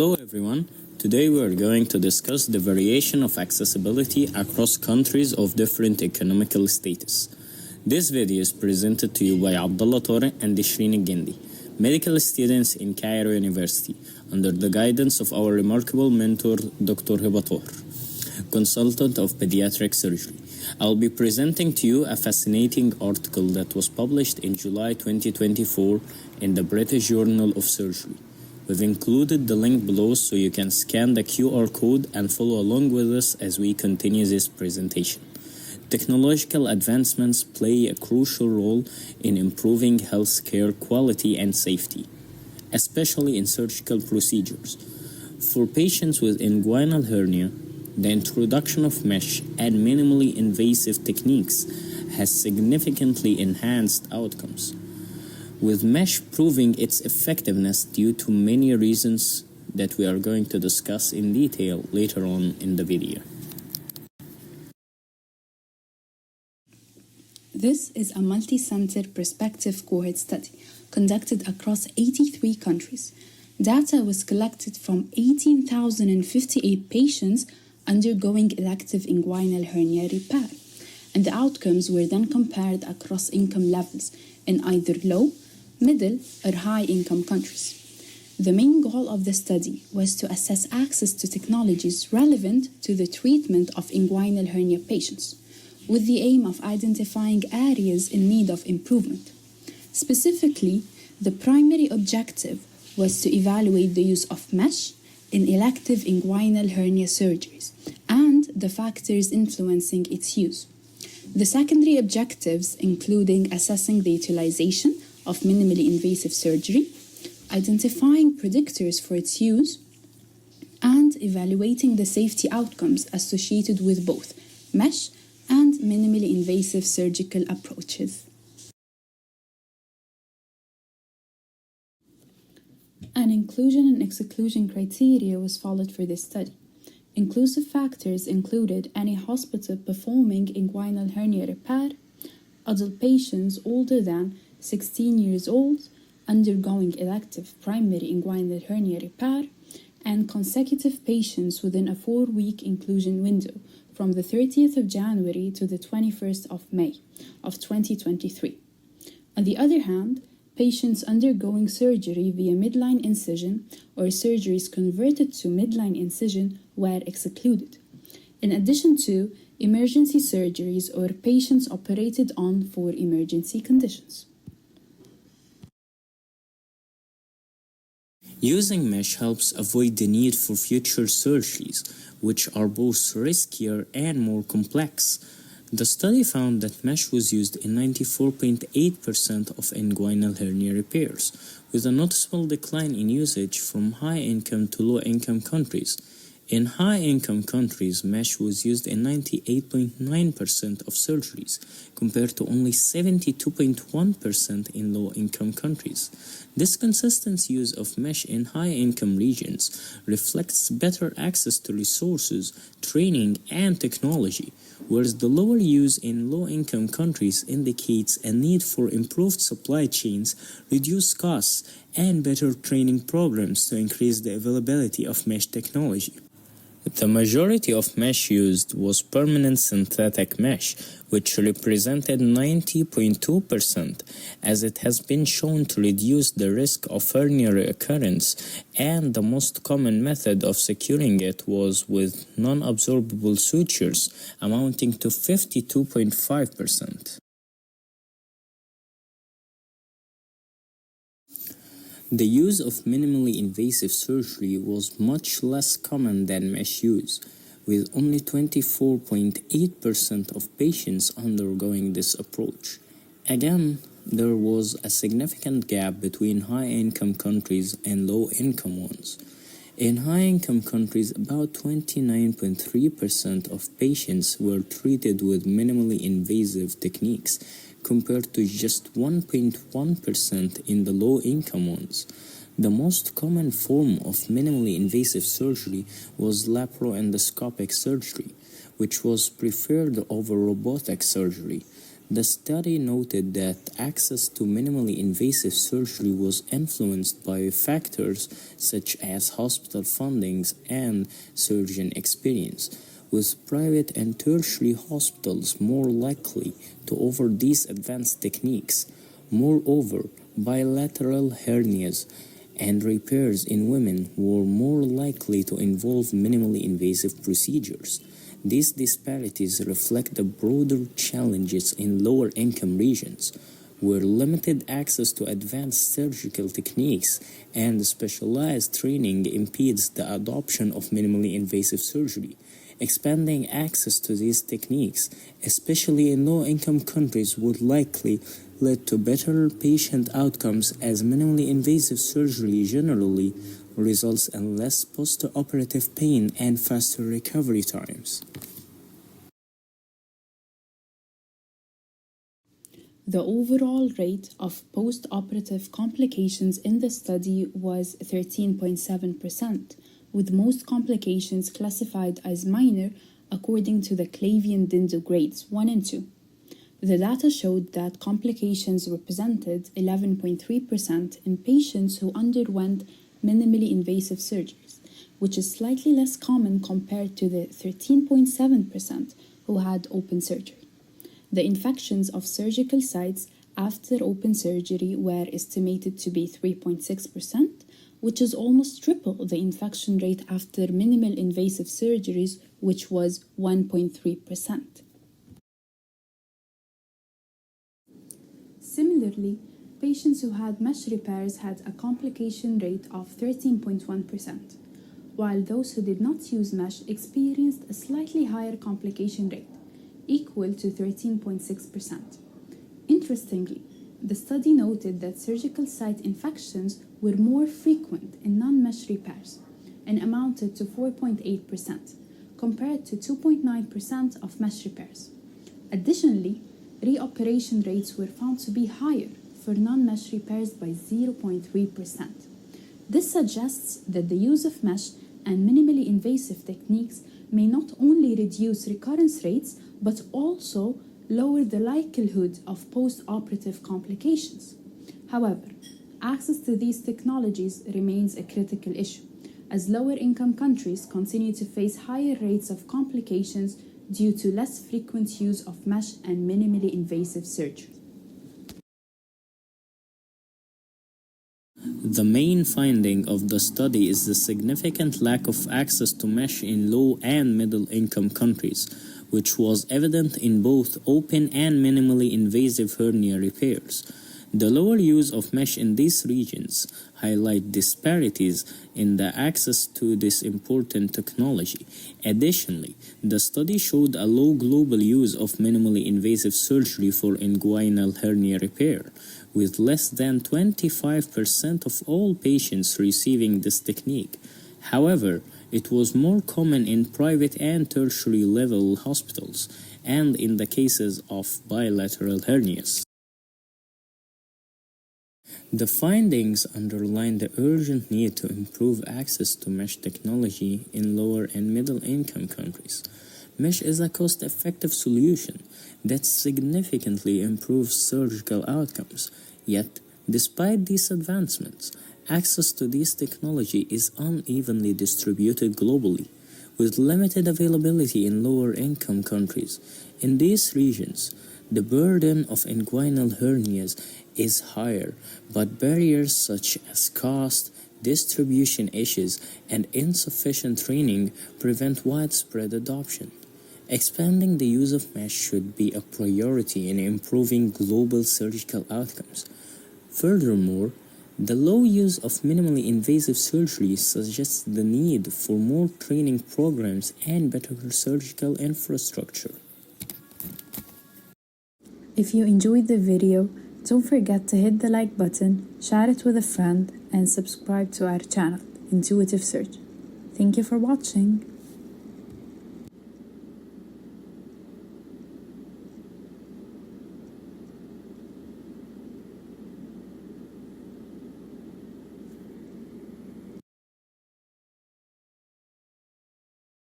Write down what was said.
Hello everyone, today we are going to discuss the variation of accessibility across countries of different economical status. This video is presented to you by Abdullah Tore and Shireen Gindi, medical students in Cairo University, under the guidance of our remarkable mentor Dr. Hiba Tohr, consultant of pediatric surgery. I'll be presenting to you a fascinating article that was published in July 2024 in the British Journal of Surgery. We've included the link below so you can scan the QR code and follow along with us as we continue this presentation. Technological advancements play a crucial role in improving healthcare quality and safety, especially in surgical procedures. For patients with inguinal hernia, the introduction of mesh and minimally invasive techniques has significantly enhanced outcomes, with mesh proving its effectiveness due to many reasons that we are going to discuss in detail later on in the video. This is a multi-center prospective cohort study conducted across 83 countries. Data was collected from 18,058 patients undergoing elective inguinal hernia repair, and the outcomes were then compared across income levels in either low, middle, or high-income countries. The main goal of the study was to assess access to technologies relevant to the treatment of inguinal hernia patients, with the aim of identifying areas in need of improvement. Specifically, the primary objective was to evaluate the use of mesh in elective inguinal hernia surgeries and the factors influencing its use. The secondary objectives including assessing the utilization of minimally invasive surgery, identifying predictors for its use, and evaluating the safety outcomes associated with both mesh and minimally invasive surgical approaches. An inclusion and exclusion criteria was followed for this study. Inclusive factors included any hospital performing inguinal hernia repair, adult patients older than 16 years old undergoing elective primary inguinal hernia repair, and consecutive patients within a 4-week inclusion window from the 30th of January to the 21st of May of 2023. On the other hand, patients undergoing surgery via midline incision or surgeries converted to midline incision were excluded, in addition to emergency surgeries or patients operated on for emergency conditions. Using mesh helps avoid the need for future surgeries, which are both riskier and more complex. The study found that mesh was used in 94.8% of inguinal hernia repairs, with a noticeable decline in usage from high-income to low-income countries. In high-income countries, mesh was used in 98.9% of surgeries, compared to only 72.1% in low-income countries. This consistent use of mesh in high-income regions reflects better access to resources, training, and technology, whereas the lower use in low-income countries indicates a need for improved supply chains, reduced costs, and better training programs to increase the availability of mesh technology. The majority of mesh used was permanent synthetic mesh, which represented 90.2%, as it has been shown to reduce the risk of hernia recurrence, and the most common method of securing it was with non-absorbable sutures, amounting to 52.5%. The use of minimally invasive surgery was much less common than mesh use, with only 24.8% of patients undergoing this approach. Again, there was a significant gap between high-income countries and low-income ones. In high-income countries, about 29.3% of patients were treated with minimally invasive techniques, compared to just 1.1% in the low-income ones. The most common form of minimally invasive surgery was laparoendoscopic surgery, which was preferred over robotic surgery. The study noted that access to minimally invasive surgery was influenced by factors such as hospital fundings and surgeon experience, with private and tertiary hospitals more likely to offer these advanced techniques. Moreover, bilateral hernias and repairs in women were more likely to involve minimally invasive procedures. These disparities reflect the broader challenges in lower income regions, where limited access to advanced surgical techniques and specialized training impedes the adoption of minimally invasive surgery. Expanding access to these techniques, especially in low income countries, would likely lead to better patient outcomes, as minimally invasive surgery generally results in less post-operative pain and faster recovery times. The overall rate of post-operative complications in the study was 13.7%, with most complications classified as minor according to the Clavien-Dindo grades 1 and 2. The data showed that complications represented 11.3% in patients who underwent minimally invasive surgeries, which is slightly less common compared to the 13.7% who had open surgery. The infections of surgical sites after open surgery were estimated to be 3.6%, which is almost triple the infection rate after minimal invasive surgeries, which was 1.3%. Similarly, patients who had mesh repairs had a complication rate of 13.1%, while those who did not use mesh experienced a slightly higher complication rate, equal to 13.6%. Interestingly, the study noted that surgical site infections were more frequent in non-mesh repairs and amounted to 4.8%, compared to 2.9% of mesh repairs. Additionally, reoperation rates were found to be higher for non-mesh repairs by 0.3%. This suggests that the use of mesh and minimally invasive techniques may not only reduce recurrence rates, but also lower the likelihood of post-operative complications. However, access to these technologies remains a critical issue, as lower-income countries continue to face higher rates of complications due to less frequent use of mesh and minimally invasive surgery. The main finding of the study is the significant lack of access to mesh in low and middle income countries, which was evident in both open and minimally invasive hernia repairs. The lower use of mesh in these regions highlight disparities in the access to this important technology. Additionally, the study showed a low global use of minimally invasive surgery for inguinal hernia repair, with less than 25% of all patients receiving this technique. However, it was more common in private and tertiary level hospitals and in the cases of bilateral hernias. The findings underline the urgent need to improve access to mesh technology in lower and middle income countries. Mesh is a cost-effective solution that significantly improves surgical outcomes. Yet, despite these advancements, access to this technology is unevenly distributed globally, with limited availability in lower income countries. In these regions, the burden of inguinal hernias is higher, but barriers such as cost, distribution issues, and insufficient training prevent widespread adoption. Expanding the use of mesh should be a priority in improving global surgical outcomes. Furthermore, the low use of minimally invasive surgery suggests the need for more training programs and better surgical infrastructure. If you enjoyed the video, don't forget to hit the like button, share it with a friend, and subscribe to our channel, Intuitive Surgeon. Thank you for watching.